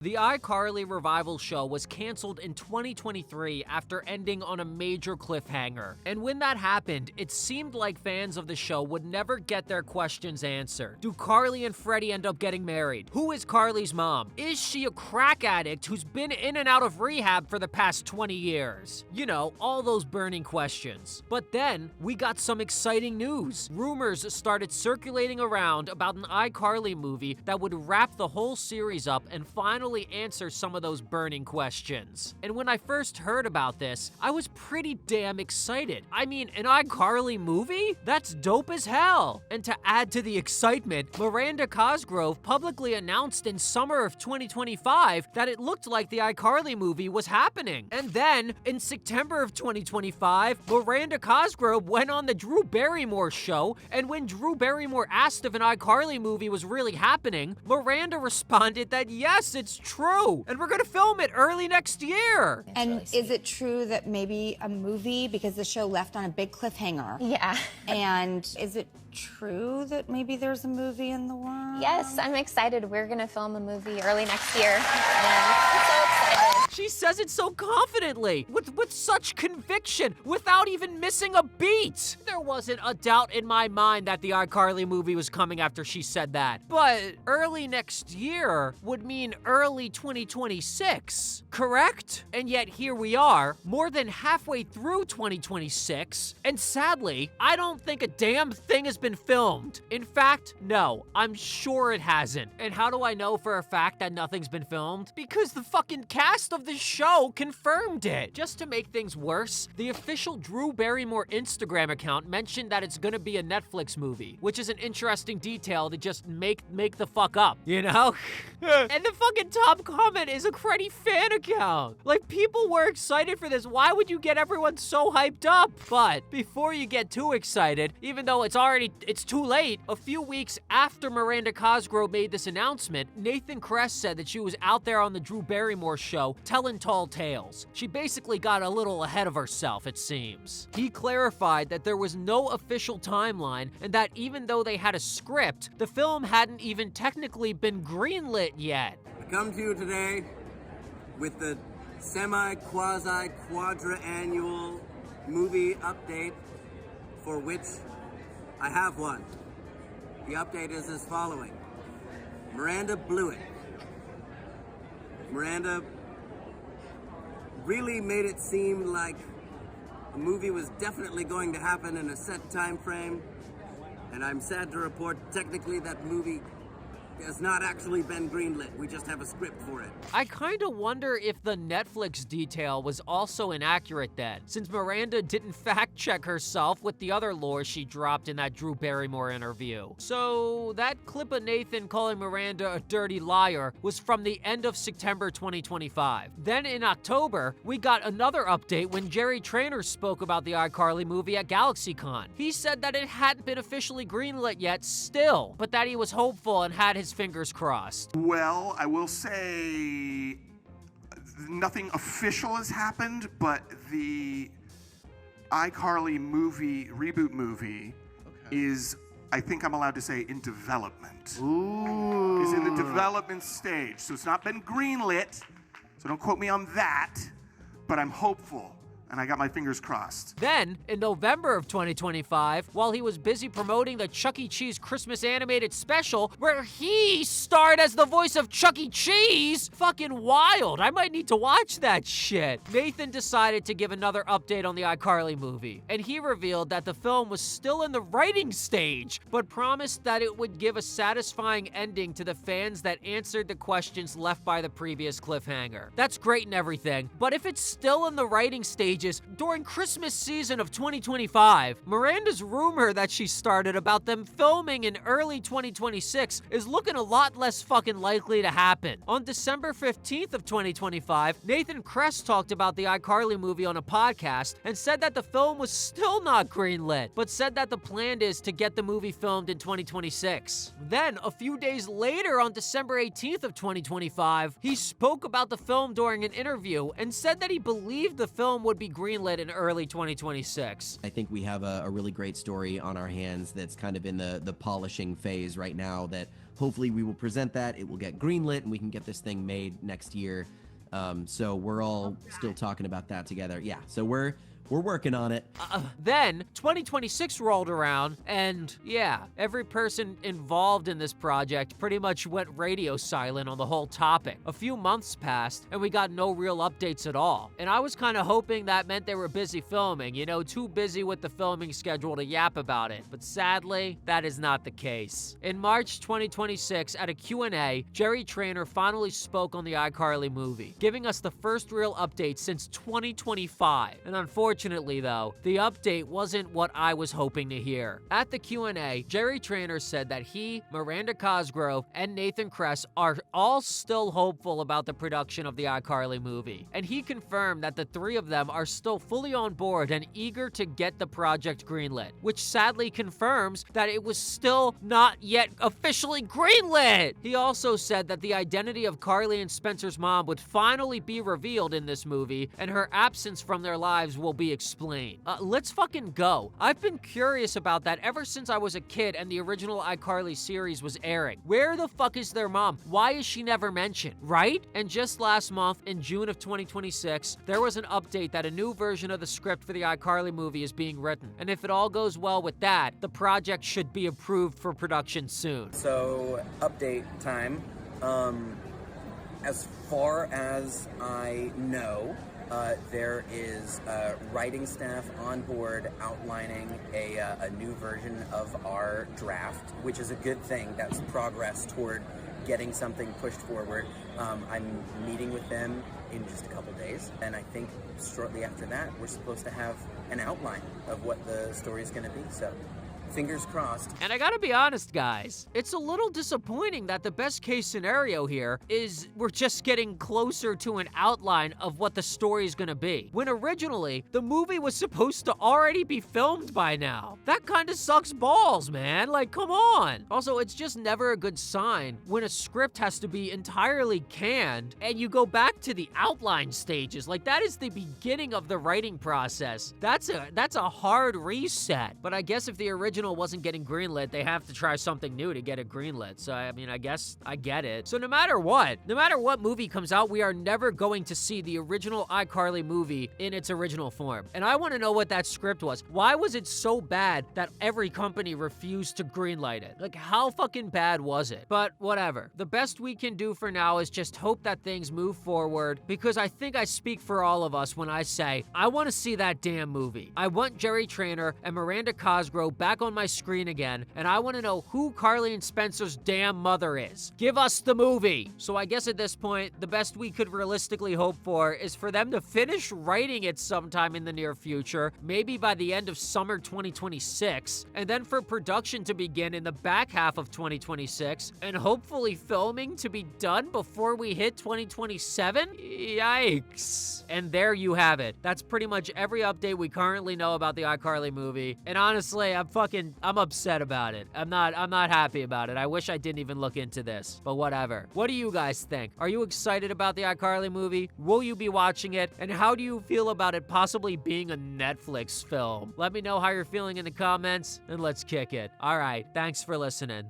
The iCarly revival show was canceled in 2023 after ending on a major cliffhanger. And when that happened, it seemed like fans of the show would never get their questions answered. Do Carly and Freddie end up getting married? Who is Carly's mom? Is she a crack addict who's been in and out of rehab for the past 20 years? You know, all those burning questions. But then, we got some exciting news. Rumors started circulating around about an iCarly movie that would wrap the whole series up and finally answer some of those burning questions. And when I first heard about this, I was pretty damn excited. I mean, an iCarly movie? That's dope as hell. And to add to the excitement, Miranda Cosgrove publicly announced in summer of 2025 that it looked like the iCarly movie was happening. And then, in September of 2025, Miranda Cosgrove went on the Drew Barrymore show, and when Drew Barrymore asked if an iCarly movie was really happening, Miranda responded that yes, it's true, and we're gonna film it early next year. And is it true that maybe a movie, because the show left on a big cliffhanger? Yeah. And is it true that maybe there's a movie in the works? Yes, I'm excited. We're gonna film a movie early next year. And I'm so excited. She says it so confidently, with such conviction, without even missing a beat. There wasn't a doubt in my mind that the iCarly movie was coming after she said that. But early next year would mean early 2026, correct? And yet here we are, more than halfway through 2026, and sadly, I don't think a damn thing has been filmed. In fact, no, I'm sure it hasn't. And how do I know for a fact that nothing's been filmed? Because the fucking cast of the show confirmed it. Just to make things worse, the official Drew Barrymore Instagram account mentioned that it's gonna be a Netflix movie, which is an interesting detail to just make the fuck up, you know? And the fucking top comment is a Freddie fan account. Like, people were excited for this. Why would you get everyone so hyped up? But before you get too excited, even though it's too late, a few weeks after Miranda Cosgrove made this announcement, Nathan Kress said that she was out there on the Drew Barrymore show telling tall tales. She basically got a little ahead of herself, it seems. He clarified that there was no official timeline and that even though they had a script, the film hadn't even technically been greenlit yet. I come to you today with the semi-quasi-quadra-annual movie update for which I have one. The update is as following. Miranda blew it. Miranda really made it seem like a movie was definitely going to happen in a set time frame, and I'm sad to report technically that movie has not actually been greenlit. We just have a script for it. I kinda wonder if the Netflix detail was also inaccurate then, since Miranda didn't fact check herself with the other lore she dropped in that Drew Barrymore interview. So that clip of Nathan calling Miranda a dirty liar was from the end of September 2025. Then in October, we got another update when Jerry Trainor spoke about the iCarly movie at GalaxyCon. He said that it hadn't been officially greenlit yet still, but that he was hopeful and had his fingers crossed. Well, I will say nothing official has happened, but the iCarly movie, reboot movie, is, I think I'm allowed to say, in development. Ooh. Is in the development stage. So it's not been greenlit, so don't quote me on that, but I'm hopeful. And I got my fingers crossed. Then, in November of 2025, while he was busy promoting the Chuck E. Cheese Christmas animated special, where he starred as the voice of Chuck E. Cheese, fucking wild. I might need to watch that shit. Nathan decided to give another update on the iCarly movie, and he revealed that the film was still in the writing stage, but promised that it would give a satisfying ending to the fans that answered the questions left by the previous cliffhanger. That's great and everything, but if it's still in the writing stage, during Christmas season of 2025, Miranda's rumor that she started about them filming in early 2026 is looking a lot less fucking likely to happen. On December 15th of 2025, Nathan Kress talked about the iCarly movie on a podcast and said that the film was still not greenlit, but said that the plan is to get the movie filmed in 2026. Then, a few days later on December 18th of 2025, he spoke about the film during an interview and said that he believed the film would be greenlit in early 2026. I think we have a really great story on our hands that's kind of in the polishing phase right now that hopefully we will present that, it will get greenlit, and we can get this thing made next year. So we're all still talking about that together. Yeah, so we're working on it. Then 2026 rolled around, and yeah, every person involved in this project pretty much went radio silent on the whole topic. A few months passed, and we got no real updates at all. And I was kind of hoping that meant they were busy filming, you know, too busy with the filming schedule to yap about it. But sadly, that is not the case. In March 2026, at a Q&A, Jerry Trainer finally spoke on the iCarly movie, giving us the first real update since 2025. And unfortunately, though, the update wasn't what I was hoping to hear. At the Q&A, Jerry Trainer said that he, Miranda Cosgrove, and Nathan Kress are all still hopeful about the production of the iCarly movie. And he confirmed that the three of them are still fully on board and eager to get the project greenlit, which sadly confirms that it was still not yet officially greenlit. He also said that the identity of Carly and Spencer's mom would finally be revealed in this movie, and her absence from their lives will be explained. Let's fucking go. I've been curious about that ever since I was a kid and the original iCarly series was airing. Where the fuck is their mom? Why is she never mentioned, right? And just last month, in June of 2026, there was an update that a new version of the script for the iCarly movie is being written. And if it all goes well with that, the project should be approved for production soon. So, update time. As far as I know, there is writing staff on board outlining a new version of our draft, which is a good thing. That's progress toward getting something pushed forward. I'm meeting with them in just a couple days, and I think shortly after that, we're supposed to have an outline of what the story is going to be. So, fingers crossed. And I gotta be honest, guys, it's a little disappointing that the best case scenario here is we're just getting closer to an outline of what the story is gonna be, when originally the movie was supposed to already be filmed by now. That kinda sucks balls, man. Like, come on. Also, it's just never a good sign when a script has to be entirely canned and you go back to the outline stages. Like, that is the beginning of the writing process. That's a hard reset. But I guess if the original wasn't getting greenlit, they have to try something new to get it greenlit. So, I mean, I guess I get it. So no matter what movie comes out, we are never going to see the original iCarly movie in its original form. And I want to know what that script was. Why was it so bad that every company refused to greenlight it? Like, how fucking bad was it? But whatever. The best we can do for now is just hope that things move forward, because I think I speak for all of us when I say, I want to see that damn movie. I want Jerry Trainer and Miranda Cosgrove back on my screen again, and I want to know who Carly and Spencer's damn mother is. Give us the movie. So I guess at this point, the best we could realistically hope for is for them to finish writing it sometime in the near future, maybe by the end of summer 2026, and then for production to begin in the back half of 2026, and hopefully filming to be done before we hit 2027? Yikes. And there you have it. That's pretty much every update we currently know about the iCarly movie, and honestly, I'm upset about it. I'm not happy about it. I wish I didn't even look into this, but whatever. What do you guys think? Are you excited about the iCarly movie? Will you be watching it? And how do you feel about it possibly being a Netflix film? Let me know how you're feeling in the comments, and let's kick it. All right, thanks for listening.